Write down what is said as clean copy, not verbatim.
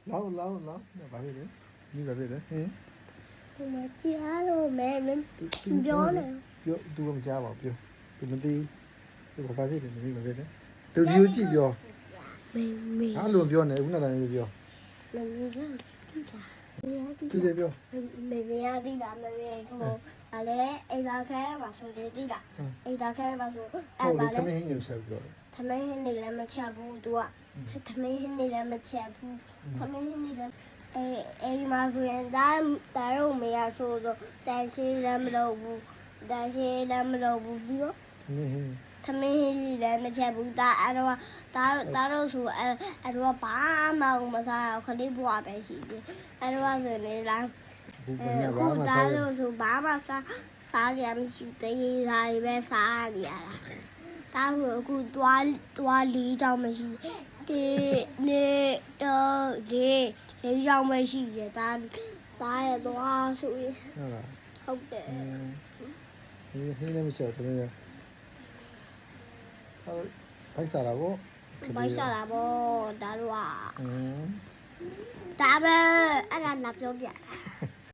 လောက်ဘာဖြစ်လဲမိဘာဖြစ်လဲဟင် ဒီမှာကြားတော့မယ်မပြောနဲ့ ပြောသူကမကြားပါဘူးပြောသူမသိဘူးဘာဖြစ်လဲမိဘာဖြစ်လဲသူဒီကိုကြည့်ပြော မေ အားလုံးပြောနေခုနကတည်းကပြော မေကတိတာ သူတွေပြော မေရတိတာမေဟိုအလဲအိမ်သာခဲမှာဆိုတယ်တိတာအိမ်သာခဲမှာဆို ဟုတ် အဲ့ တယ် ပါ ခ လဲ မင်းဟင်းညဆက်ပြော သမင်းဟင်းနေလည်းမချက်ဘူးသူကသမင်းဟင်းနေလည်းမချက်ဘူးသမင်းဟင်းနေလည်းအိမ်မှာဆိုရင်ဒါတော့မေရဆိုတော့တန်ရှင်းလည်းမလုပ်ဘူးတန်ရှင်းလည်းမလုပ်ဘူးပြီးတော့ ခမင်းဟင်း သမင်းဟင်းလည်းမချက်ဘူးဒါအဲ့တော့ဆိုအဲ့တော့ဘာမှမစားခလေးဘွားပဲရှိတယ်အဲ့တော့ဆိုနေလား ဘူးကညာဘာ ခု မှ ဒါ စားရ လို့ဆိုဘာမှစားရမရှိသေးရေးသားတွေပဲစားရတာဒါဆိုအခုတွားလေးချောင်းမရှိဒီနေတော့လေးချောင်းမရှိရဒါရတော့ဆိုရင် ဟုတ်လား ဟုတ်တယ် ဟင်းလည်းမဆက်တယ်ဟိုဘိုက်စားတာပေါ့ ဘိုက်စားတာပေါ့ဒါတော့ อืม ဒါပဲအဲ့ဒါလာပြောပြ